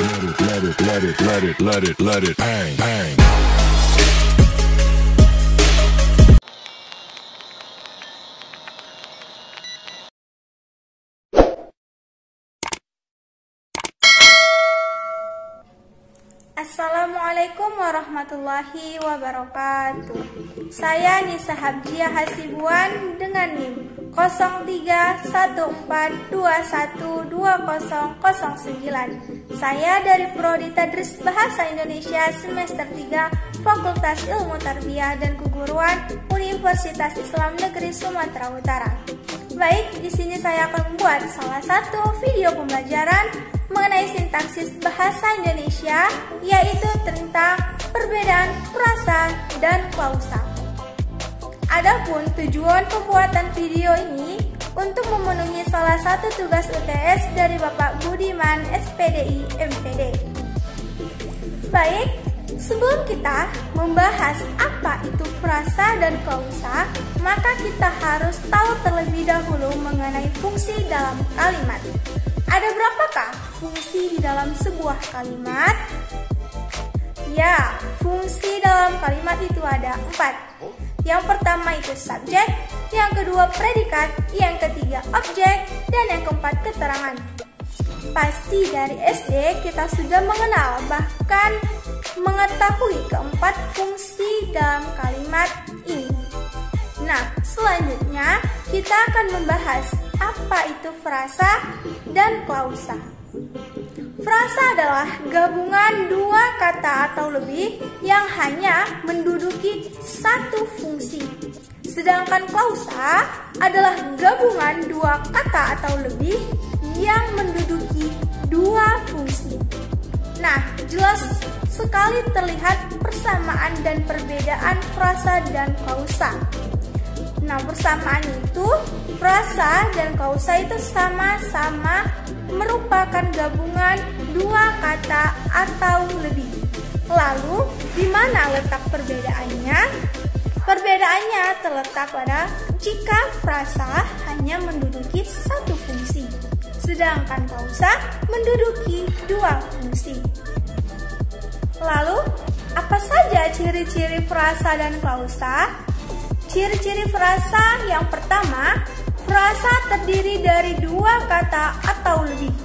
let it bang, bang. Assalamualaikum warahmatullahi wabarakatuh. Saya Nisa Habjiah Hasibuan dengan NIM 0314212009. Saya dari Prodi Tadris Bahasa Indonesia semester 3 Fakultas Ilmu Tarbiyah dan Keguruan Universitas Islam Negeri Sumatera Utara. Baik, di sini saya akan membuat salah satu video pembelajaran mengenai sintaksis bahasa Indonesia, yaitu tentang perbedaan frasa dan klausa. Adapun tujuan pembuatan video ini untuk memenuhi salah satu tugas UTS dari Bapak Budiman SPDI MPD. Baik, sebelum kita membahas apa itu frasa dan klausa, maka kita harus tahu terlebih dahulu mengenai fungsi dalam kalimat. Ada berapakah fungsi di dalam sebuah kalimat? Ya, fungsi dalam kalimat itu ada 4. Yang pertama itu subjek, yang kedua predikat, yang ketiga objek, dan yang keempat keterangan. Pasti dari SD kita sudah mengenal bahkan mengetahui keempat fungsi dalam kalimat ini. Nah, selanjutnya kita akan membahas apa itu frasa dan klausa. Frasa adalah gabungan dua kata atau lebih yang hanya menduduki satu fungsi. Sedangkan klausa adalah gabungan dua kata atau lebih yang menduduki dua fungsi. Nah, jelas sekali terlihat persamaan dan perbedaan frasa dan klausa. Nah, persamaan itu, frasa dan klausa itu sama-sama merupakan gabungan dua kata atau lebih. Lalu, di mana letak perbedaannya? Perbedaannya terletak pada jika frasa hanya menduduki satu fungsi, sedangkan klausa menduduki dua fungsi. Lalu, apa saja ciri-ciri frasa dan klausa? Ciri-ciri frasa yang pertama, frasa terdiri dari dua kata atau lebih.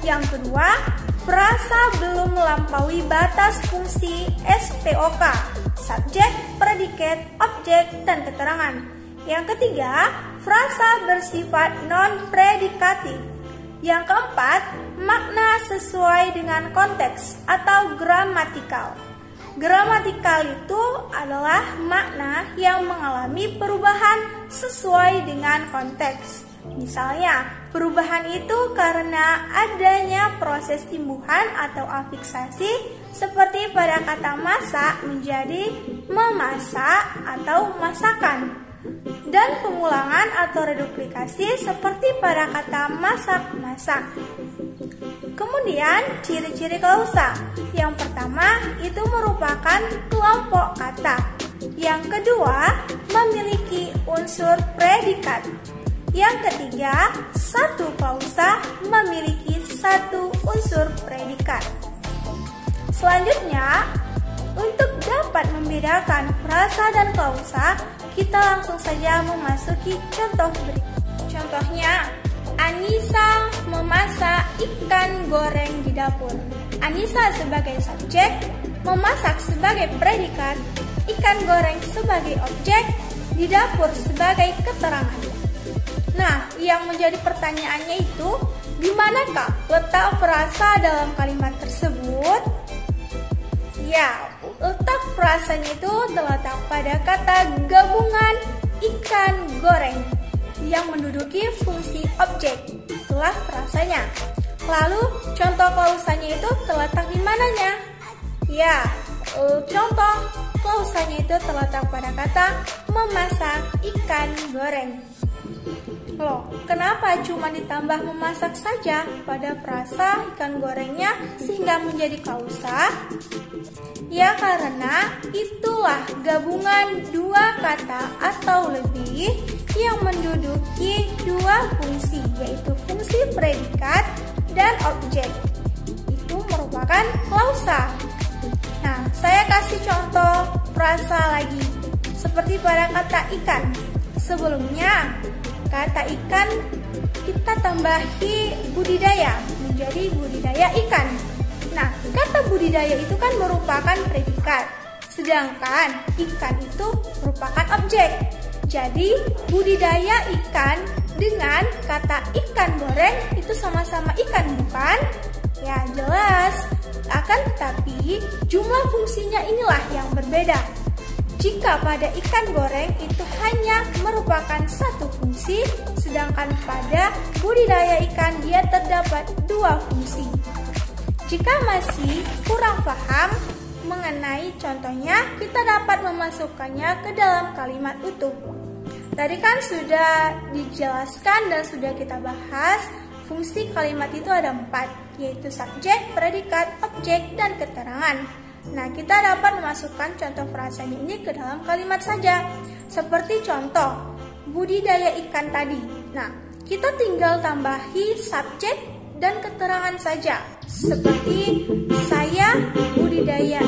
Yang kedua, frasa belum melampaui batas fungsi SPOK, subjek, predikat, objek, dan keterangan. Yang ketiga, frasa bersifat non-predikatif. Yang keempat, makna sesuai dengan konteks atau gramatikal. Gramatikal itu adalah makna yang mengalami perubahan sesuai dengan konteks. Misalnya, perubahan itu karena adanya proses imbuhan atau afiksasi seperti pada kata masak menjadi memasak atau masakan. Dan pengulangan atau reduplikasi seperti pada kata masak-masak. Kemudian ciri-ciri klausa. Yang pertama itu merupakan kelompok kata. Yang kedua memiliki unsur predikat. Yang ketiga, satu klausa memiliki satu unsur predikat. Selanjutnya, untuk dapat membedakan frasa dan klausa, kita langsung saja memasuki contoh berikut. Contohnya, Anissa memasak ikan goreng di dapur. Anissa sebagai subjek, memasak sebagai predikat, ikan goreng sebagai objek, di dapur sebagai keterangan. Nah, yang menjadi pertanyaannya itu, di manakah letak frasa dalam kalimat tersebut? Ya, letak frasanya itu terletak pada kata gabungan ikan goreng yang menduduki fungsi objek. Itulah frasanya. Lalu contoh klausanya itu terletak di mananya? Ya, contoh klausanya itu terletak pada kata memasak ikan goreng. Loh, kenapa cuma ditambah memasak saja pada frasa ikan gorengnya sehingga menjadi klausa? Ya, karena itulah gabungan dua kata atau lebih yang menduduki dua fungsi, yaitu fungsi predikat dan objek. Itu merupakan merupakan klausa. Nah, saya kasih contoh frasa lagi, seperti pada kata ikan. Sebelumnya, kata ikan kita tambahi budidaya menjadi budidaya ikan. Nah, kata budidaya itu kan merupakan predikat, sedangkan ikan itu merupakan objek. Jadi, budidaya ikan dengan kata ikan goreng itu sama-sama ikan, bukan? Ya, jelas. Akan tetapi, jumlah fungsinya inilah yang berbeda. Jika pada ikan goreng itu hanya merupakan satu fungsi, sedangkan pada budidaya ikan dia terdapat dua fungsi. Jika masih kurang paham mengenai contohnya, kita dapat memasukkannya ke dalam kalimat utuh. Tadi kan sudah dijelaskan dan sudah kita bahas, fungsi kalimat itu ada 4, yaitu subjek, predikat, objek, dan keterangan. Nah, kita dapat memasukkan contoh frasanya ini ke dalam kalimat saja. Seperti contoh, budidaya ikan tadi. Nah, kita tinggal tambahi subjek dan keterangan saja. Seperti saya budidaya